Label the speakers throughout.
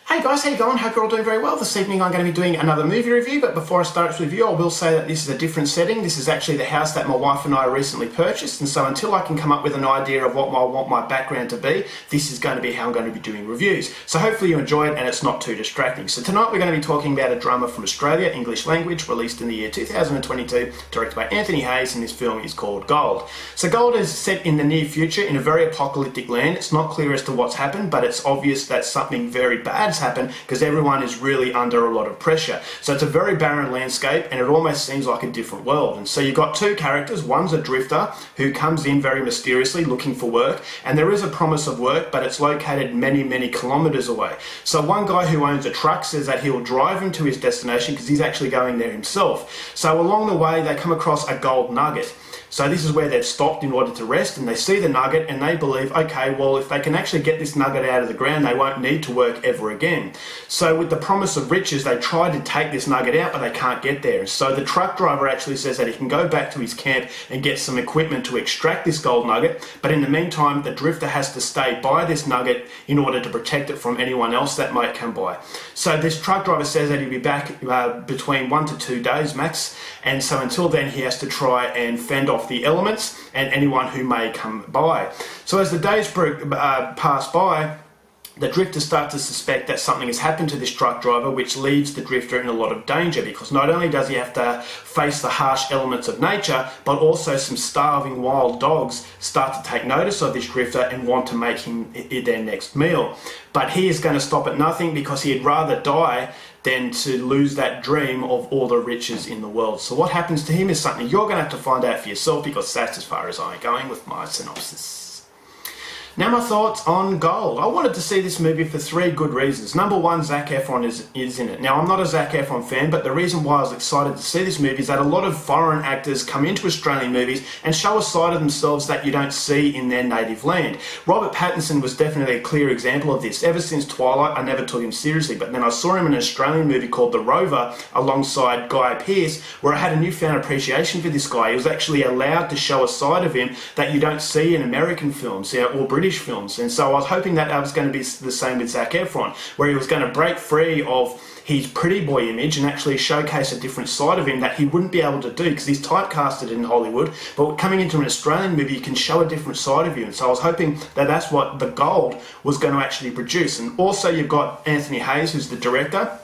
Speaker 1: Hey guys, how you going? Hope you're all doing very well. This evening I'm going to be doing another movie review, but before I start this review I will say that this is a different setting. This is actually the house that my wife and I recently purchased, and so until I can come up with an idea of what I want my background to be, this is going to be how I'm going to be doing reviews. So hopefully you enjoy it and it's not too distracting. So tonight we're going to be talking about a drama from Australia, English language, released in the year 2022, directed by Anthony Hayes, and this film is called Gold. So Gold is set in the near future in a very apocalyptic land. It's not clear as to what's happened, but it's obvious that something very bad's happened because everyone is really under a lot of pressure. So it's a very barren landscape and it almost seems like a different world. And so you've got two characters. One's a drifter who comes in very mysteriously looking for work, and there is a promise of work, but it's located many kilometers away. So one guy who owns a truck says that he'll drive him to his destination because he's actually going there himself. So along the way they come across a gold nugget. So this is where they've stopped in order to rest, and they see the nugget and they believe, okay, well, if they can actually get this nugget out of the ground, they won't need to work ever again. So with the promise of riches, they try to take this nugget out, but they can't get there. So the truck driver actually says that he can go back to his camp and get some equipment to extract this gold nugget, but in the meantime, the drifter has to stay by this nugget in order to protect it from anyone else that might come by. So this truck driver says that he'll be back between 1 to 2 days max, and so until then he has to try and fend off the elements and anyone who may come by. So as the days pass by, the drifter starts to suspect that something has happened to this truck driver, which leaves the drifter in a lot of danger, because not only does he have to face the harsh elements of nature, but also some starving wild dogs start to take notice of this drifter and want to make him their next meal. But he is going to stop at nothing because he'd rather die than to lose that dream of all the riches in the world. So what happens to him is something you're going to have to find out for yourself, because that's as far as I'm going with my synopsis. Now my thoughts on Gold. I wanted to see this movie for three good reasons. Number one, Zac Efron is in it. Now I'm not a Zac Efron fan, but the reason why I was excited to see this movie is that a lot of foreign actors come into Australian movies and show a side of themselves that you don't see in their native land. Robert Pattinson was definitely a clear example of this. Ever since Twilight, I never took him seriously, but then I saw him in an Australian movie called The Rover alongside Guy Pearce, where I had a newfound appreciation for this guy. He was actually allowed to show a side of him that you don't see in American films or British films. And so I was hoping that was going to be the same with Zac Efron, where he was going to break free of his pretty boy image and actually showcase a different side of him that he wouldn't be able to do because he's typecasted in Hollywood. But coming into an Australian movie, you can show a different side of you. And so I was hoping that that's what The Gold was going to actually produce. And also you've got Anthony Hayes, who's the director.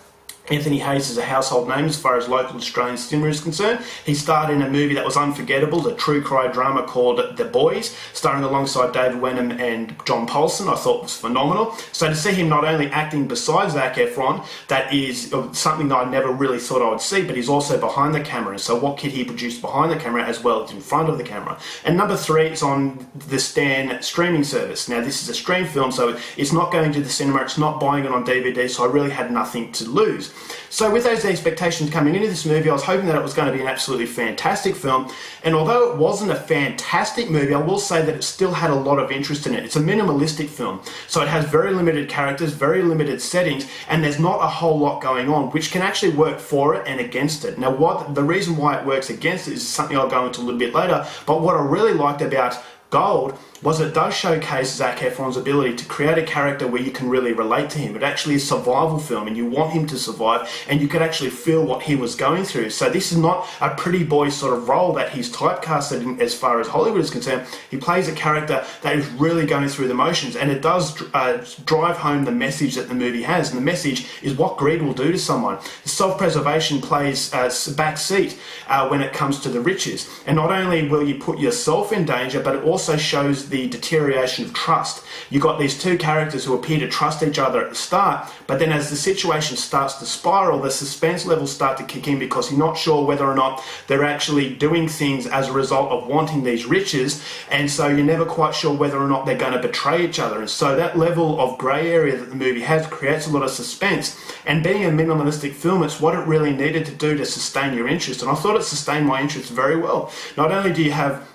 Speaker 1: Anthony Hayes is a household name as far as local Australian cinema is concerned. He starred in a movie that was unforgettable, the true crime drama called The Boys, starring alongside David Wenham and John Paulson. I thought was phenomenal. So to see him not only acting beside Zac Efron, that is something that I never really thought I would see, but he's also behind the camera. And so what could he produce behind the camera as well as in front of the camera? And number three is on the Stan streaming service. Now this is a stream film, so it's not going to the cinema, it's not buying it on DVD, so I really had nothing to lose. So with those expectations coming into this movie, I was hoping that it was going to be an absolutely fantastic film, and although it wasn't a fantastic movie, I will say that it still had a lot of interest in it. It's a minimalistic film, so it has very limited characters, very limited settings, and there's not a whole lot going on, which can actually work for it and against it. Now the reason why it works against it is something I'll go into a little bit later, but what I really liked about Gold was it does showcase Zac Efron's ability to create a character where you can really relate to him. It actually is a survival film and you want him to survive, and you can actually feel what he was going through. So this is not a pretty boy sort of role that he's typecasted in as far as Hollywood is concerned. He plays a character that is really going through the motions, and it does drive home the message that the movie has, and the message is what greed will do to someone. Self-preservation plays back seat when it comes to the riches, and not only will you put yourself in danger, but it also shows the deterioration of trust. You've got these two characters who appear to trust each other at the start, but then as the situation starts to spiral, the suspense levels start to kick in because you're not sure whether or not they're actually doing things as a result of wanting these riches, and so you're never quite sure whether or not they're going to betray each other. And so that level of grey area that the movie has creates a lot of suspense, and being a minimalistic film, it's what it really needed to do to sustain your interest, and I thought it sustained my interest very well. Not only do you have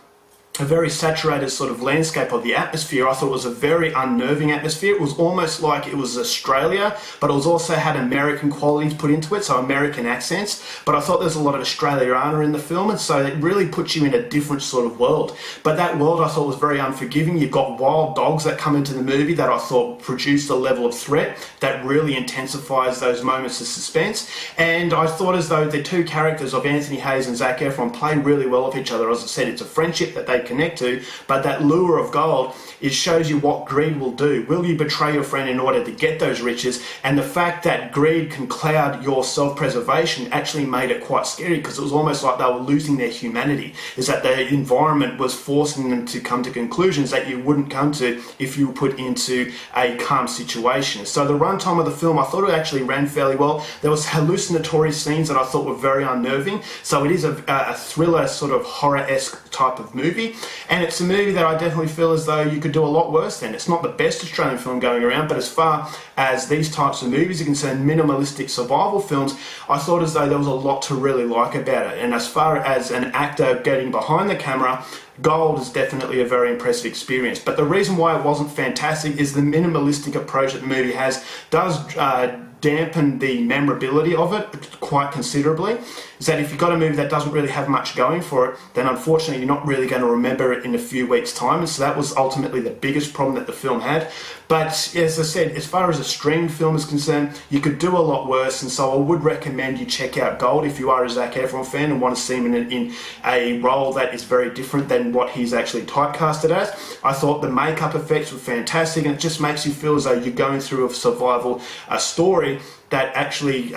Speaker 1: a very saturated sort of landscape of the atmosphere. I thought it was a very unnerving atmosphere. It was almost like it was Australia, but it was also had American qualities put into it, so American accents. But I thought there's a lot of Australiana in the film, and so it really puts you in a different sort of world. But that world I thought was very unforgiving. You've got wild dogs that come into the movie that I thought produced a level of threat that really intensifies those moments of suspense. And I thought as though the two characters of Anthony Hayes and Zac Efron play really well off each other. As I said, it's a friendship that they connect to, but that lure of gold, it shows you what greed will do. Will you betray your friend in order to get those riches? And the fact that greed can cloud your self-preservation actually made it quite scary, because it was almost like they were losing their humanity, is that the environment was forcing them to come to conclusions that you wouldn't come to if you were put into a calm situation. So the runtime of the film, I thought it actually ran fairly well. There was hallucinatory scenes that I thought were very unnerving. So it is a thriller, sort of horror-esque type of movie. And it's a movie that I definitely feel as though you could do a lot worse than. It's not the best Australian film going around, but as far as these types of movies are concerned, minimalistic survival films, I thought as though there was a lot to really like about it. And as far as an actor getting behind the camera, Gold is definitely a very impressive experience. But the reason why it wasn't fantastic is the minimalistic approach that the movie has does dampen the memorability of it quite considerably. Is that if you've got a movie that doesn't really have much going for it, then unfortunately you're not really going to remember it in a few weeks' time. And so that was ultimately the biggest problem that the film had. But as I said, as far as a streamed film is concerned, you could do a lot worse. And so I would recommend you check out Gold if you are a Zac Efron fan and want to see him in a role that is very different than what he's actually typecasted as. I thought the makeup effects were fantastic, and it just makes you feel as though you're going through a survival story that actually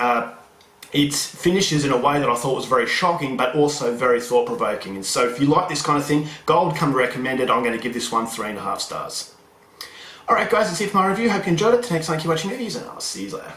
Speaker 1: it finishes in a way that I thought was very shocking, but also very thought-provoking. And so if you like this kind of thing, Gold, come recommended. I'm going to give this one 3.5 stars. Alright guys, that's it for my review. Hope you enjoyed it. Till next time, keep watching movies, and I'll see you later.